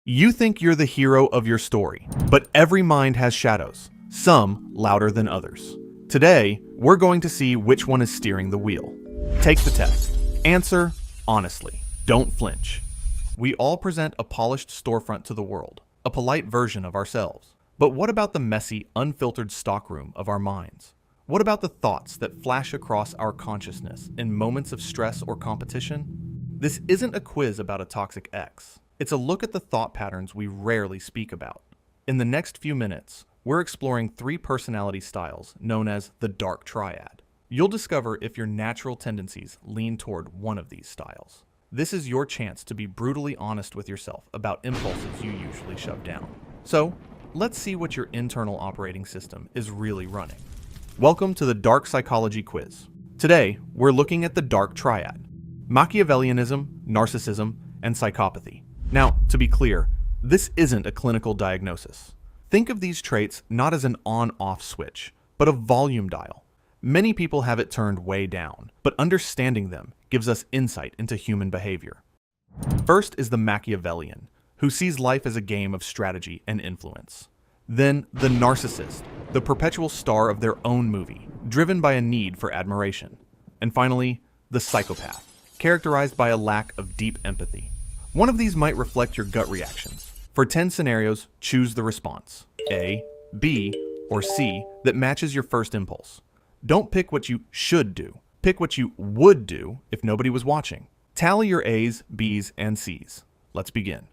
You think you're the hero of your story, but every mind has shadows, some louder than others. Today, we're going to see which one is steering the wheel. Take the test. Answer honestly. Don't flinch. We all present a polished storefront to the world, a polite version of ourselves. But what about the messy, unfiltered stockroom of our minds? What about the thoughts that flash across our consciousness in moments of stress or competition? This isn't a quiz about a toxic ex. It's a look at the thought patterns we rarely speak about. In the next few minutes, we're exploring 3 personality styles known as the dark triad. You'll discover if your natural tendencies lean toward one of these styles. This is your chance to be brutally honest with yourself about impulses you usually shove down. So, let's see what your internal operating system is really running. Welcome to the Dark Psychology Quiz. Today, we're looking at the dark triad: Machiavellianism, narcissism, and psychopathy. Now, to be clear, this isn't a clinical diagnosis. Think of these traits not as an on-off switch, but a volume dial. Many people have it turned way down, but understanding them gives us insight into human behavior. First is the Machiavellian, who sees life as a game of strategy and influence. Then the narcissist, the perpetual star of their own movie, driven by a need for admiration. And finally, the psychopath, characterized by a lack of deep empathy. One of these might reflect your gut reactions. For 10 scenarios, choose the response, A, B, or C, that matches your first impulse. Don't pick what you should do. Pick what you would do if nobody was watching. Tally your A's, B's, and C's. Let's begin.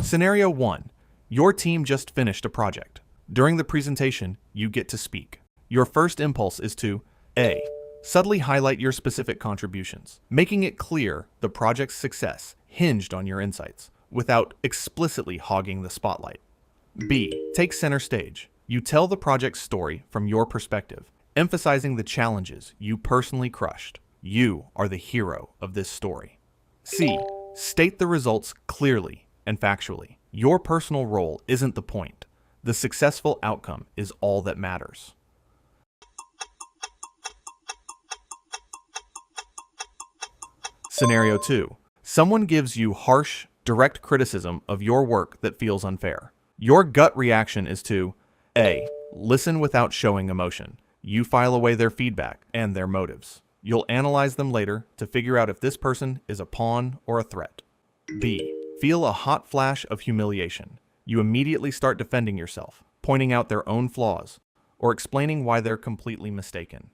Scenario 1. Your team just finished a project. During the presentation, you get to speak. Your first impulse is to A. Subtly highlight your specific contributions, making it clear the project's success hinged on your insights, without explicitly hogging the spotlight. B. Take center stage. You tell the project's story from your perspective, emphasizing the challenges you personally crushed. You are the hero of this story. C. State the results clearly and factually. Your personal role isn't the point. The successful outcome is all that matters. Scenario 2. Someone gives you harsh, direct criticism of your work that feels unfair. Your gut reaction is to A. Listen without showing emotion. You file away their feedback and their motives. You'll analyze them later to figure out if this person is a pawn or a threat. B. Feel a hot flash of humiliation. You immediately start defending yourself, pointing out their own flaws, or explaining why they're completely mistaken.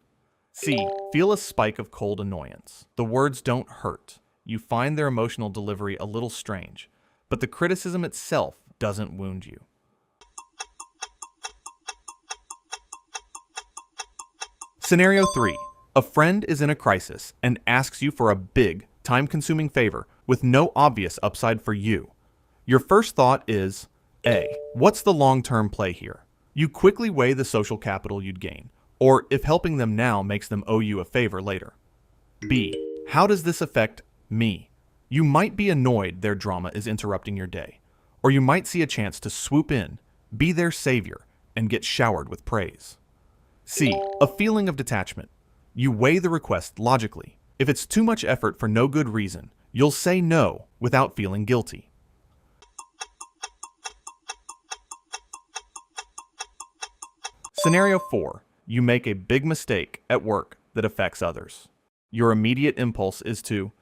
C. Feel a spike of cold annoyance. The words don't hurt. You find their emotional delivery a little strange, but the criticism itself doesn't wound you. Scenario 3. A friend is in a crisis and asks you for a big, time-consuming favor with no obvious upside for you. Your first thought is, A. What's the long-term play here? You quickly weigh the social capital you'd gain, or if helping them now makes them owe you a favor later. B. How does this affect me? You might be annoyed their drama is interrupting your day, or you might see a chance to swoop in, be their savior, and get showered with praise. C. A feeling of detachment. You weigh the request logically. If it's too much effort for no good reason, you'll say no without feeling guilty. Scenario 4. You make a big mistake at work that affects others. Your immediate impulse is to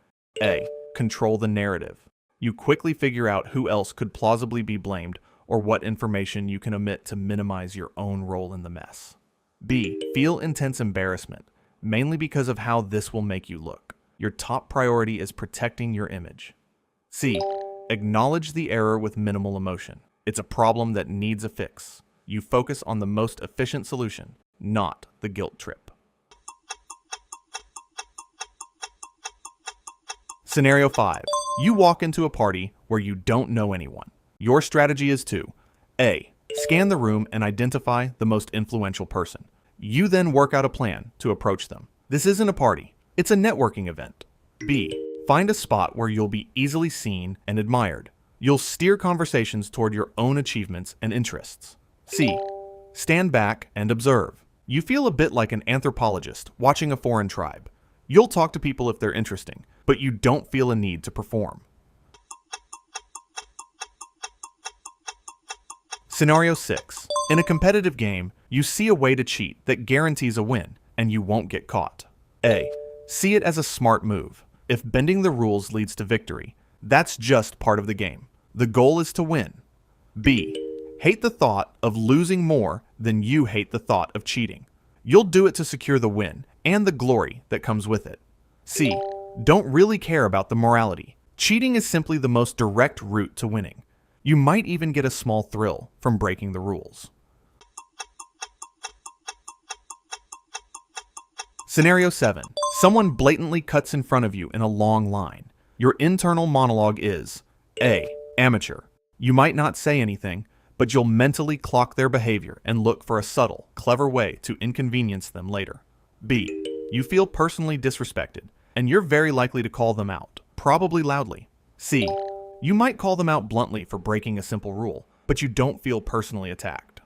A. Control the narrative. You quickly figure out who else could plausibly be blamed or what information you can omit to minimize your own role in the mess. B. Feel intense embarrassment, mainly because of how this will make you look. Your top priority is protecting your image. C. Acknowledge the error with minimal emotion. It's a problem that needs a fix. You focus on the most efficient solution, not the guilt trip. Scenario 5. You walk into a party where you don't know anyone. Your strategy is to A. Scan the room and identify the most influential person. You then work out a plan to approach them. This isn't a party. It's a networking event. B. Find a spot where you'll be easily seen and admired. You'll steer conversations toward your own achievements and interests. C. Stand back and observe. You feel a bit like an anthropologist watching a foreign tribe. You'll talk to people if they're interesting, but you don't feel a need to perform. Scenario 6. In a competitive game, you see a way to cheat that guarantees a win, and you won't get caught. A. See it as a smart move. If bending the rules leads to victory, that's just part of the game. The goal is to win. B. Hate the thought of losing more than you hate the thought of cheating. You'll do it to secure the win and the glory that comes with it. C. Don't really care about the morality. Cheating is simply the most direct route to winning. You might even get a small thrill from breaking the rules. Scenario 7. Someone blatantly cuts in front of you in a long line. Your internal monologue is A. Amateur. You might not say anything, but you'll mentally clock their behavior and look for a subtle, clever way to inconvenience them later. B. You feel personally disrespected, and you're very likely to call them out, probably loudly. C. You might call them out bluntly for breaking a simple rule, but you don't feel personally attacked.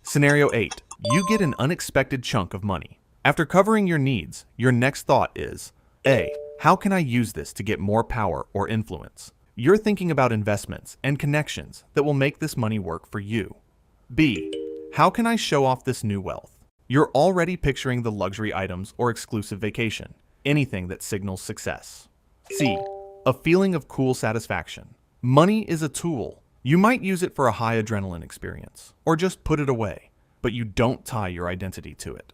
Scenario 8. You get an unexpected chunk of money. After covering your needs, your next thought is A. How can I use this to get more power or influence? You're thinking about investments and connections that will make this money work for you. B. How can I show off this new wealth? You're already picturing the luxury items or exclusive vacation, anything that signals success. C. A feeling of cool satisfaction. Money is a tool. You might use it for a high adrenaline experience, or just put it away, but you don't tie your identity to it.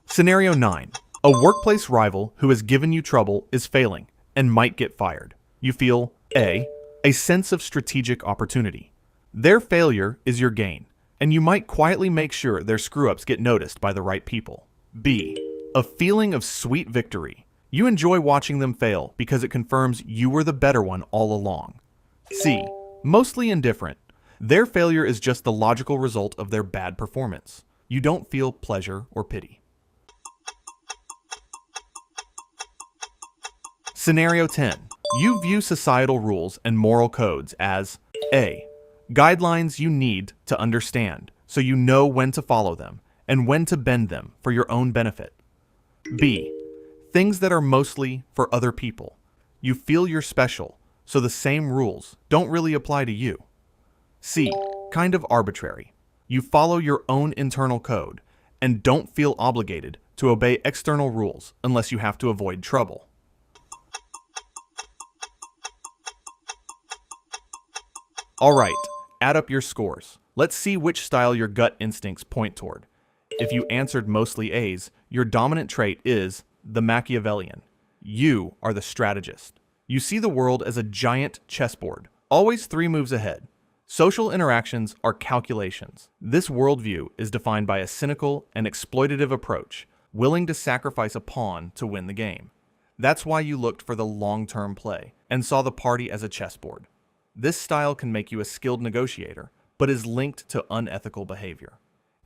Scenario 9. A workplace rival who has given you trouble is failing and might get fired. You feel A. A sense of strategic opportunity. Their failure is your gain, and you might quietly make sure their screw-ups get noticed by the right people. B. A feeling of sweet victory. You enjoy watching them fail because it confirms you were the better one all along. C. Mostly indifferent. Their failure is just the logical result of their bad performance. You don't feel pleasure or pity. Scenario 10. You view societal rules and moral codes as A. Guidelines you need to understand so you know when to follow them and when to bend them for your own benefit. B. Things that are mostly for other people. You feel you're special, so the same rules don't really apply to you. C. Kind of arbitrary. You follow your own internal code and don't feel obligated to obey external rules unless you have to avoid trouble. All right, add up your scores. Let's see which style your gut instincts point toward. If you answered mostly A's, your dominant trait is the Machiavellian. You are the strategist. You see the world as a giant chessboard, always 3 moves ahead. Social interactions are calculations. This worldview is defined by a cynical and exploitative approach, willing to sacrifice a pawn to win the game. That's why you looked for the long-term play and saw the party as a chessboard. This style can make you a skilled negotiator, but is linked to unethical behavior.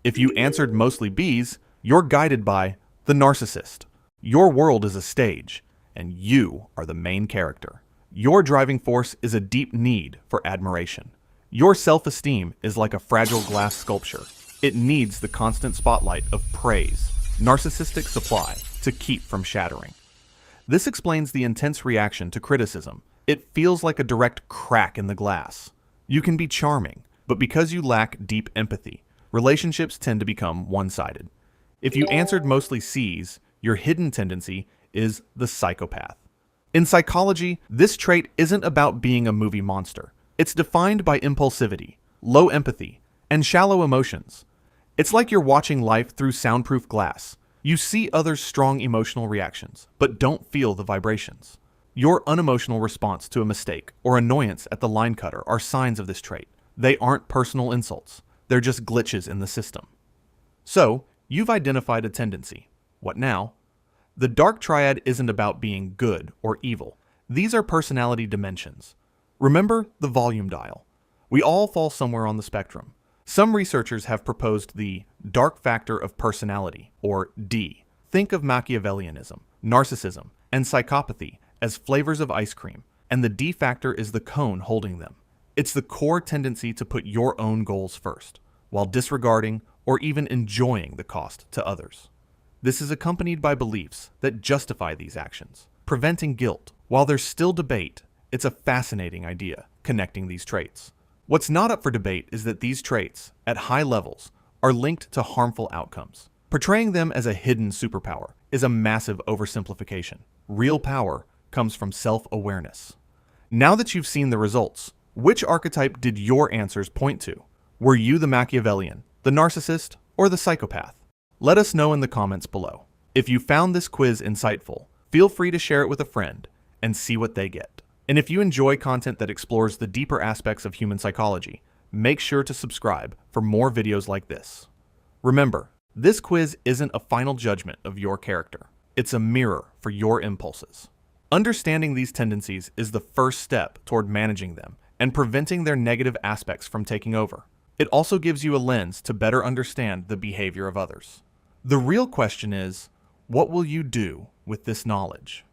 If you answered mostly B's, you're guided by the narcissist. Your world is a stage, and you are the main character. Your driving force is a deep need for admiration. Your self-esteem is like a fragile glass sculpture. It needs the constant spotlight of praise, narcissistic supply, to keep from shattering. This explains the intense reaction to criticism. It feels like a direct crack in the glass. You can be charming, but because you lack deep empathy, relationships tend to become one-sided. If you answered mostly C's, your hidden tendency is the psychopath. In psychology, this trait isn't about being a movie monster. It's defined by impulsivity, low empathy, and shallow emotions. It's like you're watching life through soundproof glass. You see others' strong emotional reactions, but don't feel the vibrations. Your unemotional response to a mistake or annoyance at the line cutter are signs of this trait. They aren't personal insults. They're just glitches in the system. So, you've identified a tendency. What now? The dark triad isn't about being good or evil. These are personality dimensions. Remember the volume dial. We all fall somewhere on the spectrum. Some researchers have proposed the dark factor of personality, or D. Think of Machiavellianism, narcissism, and psychopathy as flavors of ice cream, and the D factor is the cone holding them. It's the core tendency to put your own goals first, while disregarding or even enjoying the cost to others. This is accompanied by beliefs that justify these actions. preventing guilt. While there's still debate, it's a fascinating idea, connecting these traits. What's not up for debate is that these traits, at high levels, are linked to harmful outcomes. Portraying them as a hidden superpower is a massive oversimplification. Real power comes from self-awareness. Now that you've seen the results, which archetype did your answers point to? Were you the Machiavellian, the narcissist, or the psychopath? Let us know in the comments below. If you found this quiz insightful, feel free to share it with a friend and see what they get. And if you enjoy content that explores the deeper aspects of human psychology, make sure to subscribe for more videos like this. Remember, this quiz isn't a final judgment of your character. It's a mirror for your impulses. Understanding these tendencies is the first step toward managing them and preventing their negative aspects from taking over. It also gives you a lens to better understand the behavior of others. The real question is, what will you do with this knowledge?